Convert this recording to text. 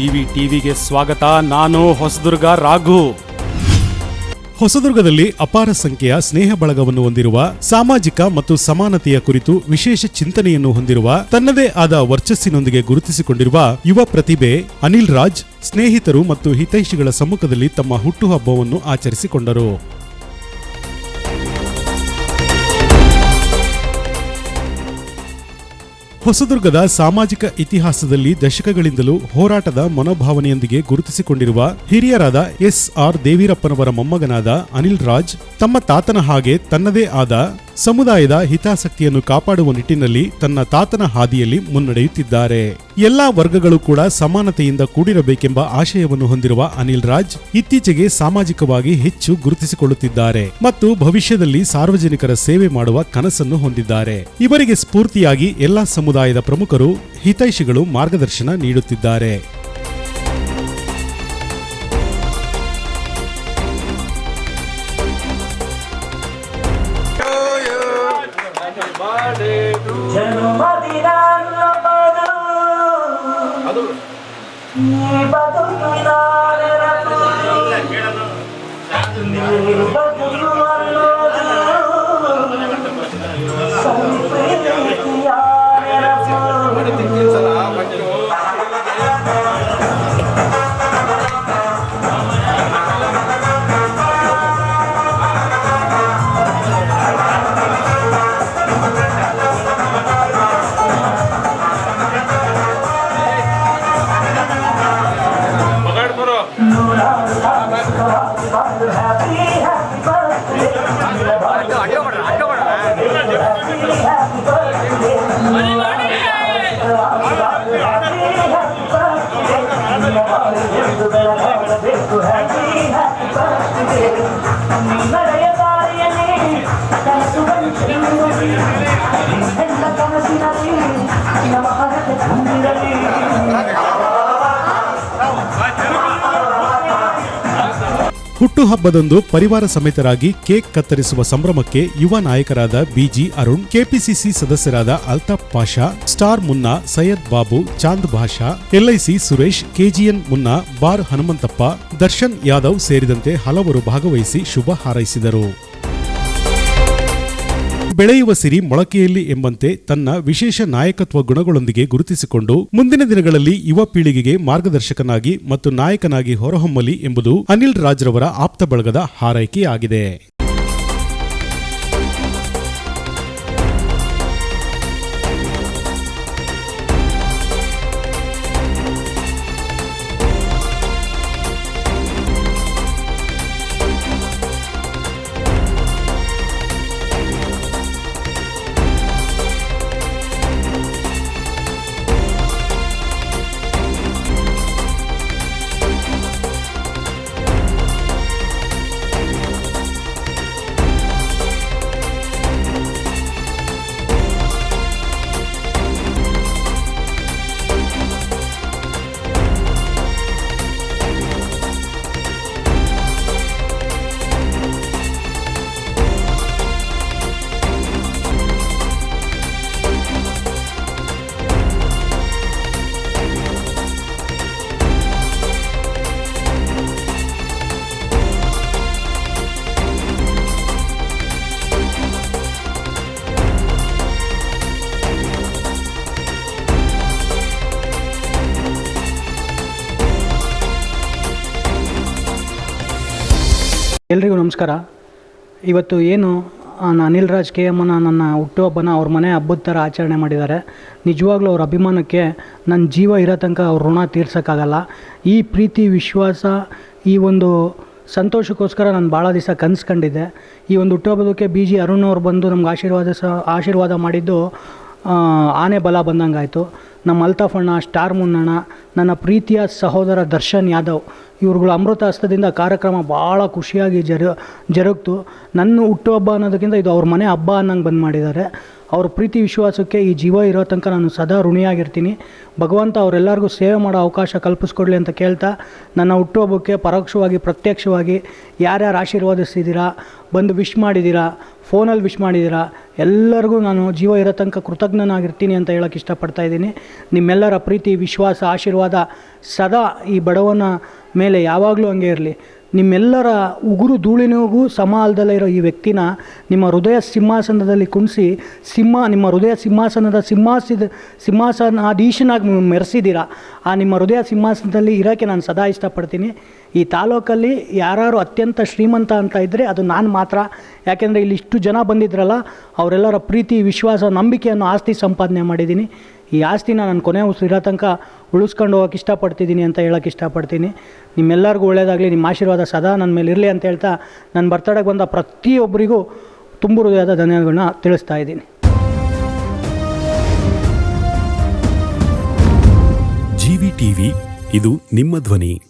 GV ಟಿವಿಗೆ ಸ್ವಾಗತ. ನಾನು ಹೊಸದುರ್ಗ ರಾಘು. ಹೊಸದುರ್ಗದಲ್ಲಿ ಅಪಾರ ಸಂಖ್ಯೆಯ ಸ್ನೇಹ ಬಳಗವನ್ನು ಹೊಂದಿರುವ, ಸಾಮಾಜಿಕ ಮತ್ತು ಸಮಾನತೆಯ ಕುರಿತು ವಿಶೇಷ ಚಿಂತನೆಯನ್ನು ಹೊಂದಿರುವ, ತನ್ನದೇ ಆದ ವರ್ಚಸ್ಸಿನೊಂದಿಗೆ ಗುರುತಿಸಿಕೊಂಡಿರುವ ಯುವ ಪ್ರತಿಭೆ ಅನಿಲ್ ರಾಜ್ ಸ್ನೇಹಿತರು ಮತ್ತು ಹಿತೈಷಿಗಳ ಸಮ್ಮುಖದಲ್ಲಿ ತಮ್ಮ ಹುಟ್ಟುಹಬ್ಬವನ್ನು ಆಚರಿಸಿಕೊಂಡರು. ಹೊಸದುರ್ಗದ ಸಾಮಾಜಿಕ ಇತಿಹಾಸದಲ್ಲಿ ದಶಕಗಳಿಂದಲೂ ಹೋರಾಟದ ಮನೋಭಾವನೆಯೊಂದಿಗೆ ಗುರುತಿಸಿಕೊಂಡಿರುವ ಹಿರಿಯರಾದ ಎಸ್.ಆರ್. ದೇವೀರಪ್ಪನವರ ಮೊಮ್ಮಗನಾದ ಅನಿಲ್ ರಾಜ್ ತಮ್ಮ ತಾತನ ಹಾಗೆ ತನ್ನದೇ ಆದ ಸಮುದಾಯದ ಹಿತಾಸಕ್ತಿಯನ್ನು ಕಾಪಾಡುವ ನಿಟ್ಟಿನಲ್ಲಿ ತನ್ನ ತಾತನ ಹಾದಿಯಲ್ಲಿ ಮುನ್ನಡೆಯುತ್ತಿದ್ದಾರೆ. ಎಲ್ಲಾ ವರ್ಗಗಳು ಕೂಡ ಸಮಾನತೆಯಿಂದ ಕೂಡಿರಬೇಕೆಂಬ ಆಶಯವನ್ನು ಹೊಂದಿರುವ ಅನಿಲ್ ರಾಜ್ ಇತ್ತೀಚೆಗೆ ಸಾಮಾಜಿಕವಾಗಿ ಹೆಚ್ಚು ಗುರುತಿಸಿಕೊಳ್ಳುತ್ತಿದ್ದಾರೆ ಮತ್ತು ಭವಿಷ್ಯದಲ್ಲಿ ಸಾರ್ವಜನಿಕರ ಸೇವೆ ಮಾಡುವ ಕನಸನ್ನು ಹೊಂದಿದ್ದಾರೆ. ಇವರಿಗೆ ಸ್ಫೂರ್ತಿಯಾಗಿ ಎಲ್ಲಾ ಸಮುದಾಯದ ಪ್ರಮುಖರು, ಹಿತೈಷಿಗಳು ಮಾರ್ಗದರ್ಶನ ನೀಡುತ್ತಿದ್ದಾರೆ. ಹುಟ್ಟುಹಬ್ಬದಂದು ಪರಿವಾರ ಸಮೇತರಾಗಿ ಕೇಕ್ ಕತ್ತರಿಸುವ ಸಂಭ್ರಮಕ್ಕೆ ಯುವ ನಾಯಕರಾದ ಬಿಜಿ ಅರುಣ್, ಕೆಪಿಸಿಸಿ ಸದಸ್ಯರಾದ ಅಲ್ತಾಫ್ ಪಾಷಾ, ಸ್ಟಾರ್ ಮುನ್ನಾ, ಸೈಯದ್ ಬಾಬು, ಚಾಂದ್ ಭಾಷಾ, ಎಲ್ಐಸಿ ಸುರೇಶ್, ಕೆಜಿಎನ್ ಮುನ್ನಾ, ಬಾರ್ ಹನುಮಂತಪ್ಪ, ದರ್ಶನ್ ಯಾದವ್ ಸೇರಿದಂತೆ ಹಲವರು ಭಾಗವಹಿಸಿ ಶುಭ ಹಾರೈಸಿದರು. ಬೆಳೆಯುವ ಸಿರಿ ಮೊಳಕೆಯಲ್ಲಿ ಎಂಬಂತೆ ತನ್ನ ವಿಶೇಷ ನಾಯಕತ್ವ ಗುಣಗಳೊಂದಿಗೆ ಗುರುತಿಸಿಕೊಂಡು ಮುಂದಿನ ದಿನಗಳಲ್ಲಿ ಯುವ ಪೀಳಿಗೆಗೆ ಮಾರ್ಗದರ್ಶಕನಾಗಿ ಮತ್ತು ನಾಯಕನಾಗಿ ಹೊರಹೊಮ್ಮಲಿ ಎಂಬುದು ಅನಿಲ್ ರಾಜ್ ರವರ ಆಪ್ತ ಬಳಗದ ಹಾರೈಕೆಯಾಗಿದೆ. ಎಲ್ರಿಗೂ ನಮಸ್ಕಾರ. ಇವತ್ತು ಏನು ಅನಿಲ್ ರಾಜ್ KM ನನ್ನ ಹುಟ್ಟುಹಬ್ಬನ ಅವ್ರ ಮನೆ ಹಬ್ಬದ ಥರ ಆಚರಣೆ ಮಾಡಿದ್ದಾರೆ. ನಿಜವಾಗ್ಲೂ ಅವ್ರ ಅಭಿಮಾನಕ್ಕೆ ನನ್ನ ಜೀವ ಇರೋ ತನಕ ಅವ್ರ ಋಣ ತೀರ್ಸೋಕ್ಕಾಗಲ್ಲ. ಈ ಪ್ರೀತಿ, ವಿಶ್ವಾಸ, ಈ ಒಂದು ಸಂತೋಷಕ್ಕೋಸ್ಕರ ನಾನು ಭಾಳ ದಿವಸ ಕನಸ್ಕೊಂಡಿದ್ದೆ. ಈ ಒಂದು ಹುಟ್ಟುಹಬ್ಬದಕ್ಕೆ ಬಿಜಿ ಅರುಣ್ ಅವ್ರು ಬಂದು ನಮ್ಗೆ ಆಶೀರ್ವಾದ ಮಾಡಿದ್ದು ಆನೆ ಬಲ ಬಂದಂಗಾಯಿತು. ನಮ್ಮ ಅಲ್ತಾಫ್ ಅಣ್ಣ, ಸ್ಟಾರ್ ಮುನ್ನಣ್ಣ, ನನ್ನ ಪ್ರೀತಿಯ ಸಹೋದರ ದರ್ಶನ್ ಯಾದವ್, ಇವ್ರುಗಳ ಅಮೃತ ಹಸ್ತದಿಂದ ಕಾರ್ಯಕ್ರಮ ಭಾಳ ಖುಷಿಯಾಗಿ ಜರುಗ್ತು. ನನ್ನ ಹುಟ್ಟುಹಬ್ಬ ಅನ್ನೋದಕ್ಕಿಂತ ಇದು ಅವ್ರ ಮನೆ ಹಬ್ಬ ಅನ್ನಂಗೆ ಬಂದು ಮಾಡಿದ್ದಾರೆ. ಅವ್ರ ಪ್ರೀತಿ ವಿಶ್ವಾಸಕ್ಕೆ ಈ ಜೀವ ಇರೋ ತನಕ ನಾನು ಸದಾ ಋಣಿಯಾಗಿರ್ತೀನಿ. ಭಗವಂತ ಅವರೆಲ್ಲರಿಗೂ ಸೇವೆ ಮಾಡೋ ಅವಕಾಶ ಕಲ್ಪಿಸ್ಕೊಡ್ಲಿ ಅಂತ ಕೇಳ್ತಾ, ನನ್ನ ಹುಟ್ಟುಹಬ್ಬಕ್ಕೆ ಪರೋಕ್ಷವಾಗಿ ಪ್ರತ್ಯಕ್ಷವಾಗಿ ಯಾರ್ಯಾರು ಆಶೀರ್ವಾದಿಸಿದ್ದೀರಾ, ಬಂದು ವಿಶ್ ಮಾಡಿದ್ದೀರಾ, ಫೋನಲ್ಲಿ ವಿಶ್ ಮಾಡಿದ್ದೀರಾ. ಎಲ್ಲರಿಗೂ ನಾನು ಜೀವ ಇರೋ ತನಕ ಕೃತಜ್ಞನಾಗಿರ್ತೀನಿ ಅಂತ ಹೇಳೋಕ್ಕೆ ಇಷ್ಟಪಡ್ತಾ ಇದ್ದೀನಿ. ನಿಮ್ಮೆಲ್ಲರ ಪ್ರೀತಿ, ವಿಶ್ವಾಸ, ಆಶೀರ್ವಾದ ಸದಾ ಈ ಬಡವನ ಮೇಲೆ ಯಾವಾಗಲೂ ಹಂಗೆ ಇರಲಿ. ನಿಮ್ಮೆಲ್ಲರ ಉಗುರು ಧೂಳಿನಿಗೂ ಸಮ ಅಲ್ದಲೇ ಇರೋ ಈ ವ್ಯಕ್ತಿನ ನಿಮ್ಮ ಹೃದಯ ಸಿಂಹಾಸನದಲ್ಲಿ ಕುಣಿಸಿ ನಿಮ್ಮ ಹೃದಯ ಸಿಂಹಾಸನದ ಸಿಂಹಾಸನಾಧೀಶನಾಗಿ ಮೆರೆಸಿದ್ದೀರಾ. ಆ ನಿಮ್ಮ ಹೃದಯ ಸಿಂಹಾಸನದಲ್ಲಿ ಇರೋಕ್ಕೆ ನಾನು ಸದಾ ಇಷ್ಟಪಡ್ತೀನಿ. ಈ ತಾಲೂಕಲ್ಲಿ ಯಾರು ಅತ್ಯಂತ ಶ್ರೀಮಂತ ಅಂತ ಇದ್ದರೆ ಅದು ನಾನು ಮಾತ್ರ. ಯಾಕೆಂದರೆ ಇಲ್ಲಿ ಇಷ್ಟು ಜನ ಬಂದಿದ್ರಲ್ಲ, ಅವರೆಲ್ಲರ ಪ್ರೀತಿ, ವಿಶ್ವಾಸ, ನಂಬಿಕೆಯನ್ನು ಆಸ್ತಿ ಸಂಪಾದನೆ ಮಾಡಿದ್ದೀನಿ. ಈ ಆಸ್ತಿನ ನಾನು ಕೊನೆ ಇರೋ ತನಕ ಉಳಿಸ್ಕೊಂಡು ಹೋಗೋಕೆ ಇಷ್ಟಪಡ್ತಿದ್ದೀನಿ ಅಂತ ಹೇಳೋಕ್ಕೆ ಇಷ್ಟಪಡ್ತೀನಿ. ನಿಮ್ಮೆಲ್ಲರಿಗೂ ಒಳ್ಳೆಯದಾಗಲಿ, ನಿಮ್ಮ ಆಶೀರ್ವಾದ ಸದಾ ನನ್ನ ಮೇಲೆ ಇರಲಿ ಅಂತ ಹೇಳ್ತಾ ನನ್ನ ಬರ್ತಡೆಗೆ ಬಂದ ಪ್ರತಿಯೊಬ್ಬರಿಗೂ ತುಂಬ ಹೃದಯದ ಧನ್ಯವಾದಗಳನ್ನ ತಿಳಿಸ್ತಾ ಇದ್ದೀನಿ. ಜಿವಿ ಟಿವಿ, ಇದು ನಿಮ್ಮ ಧ್ವನಿ.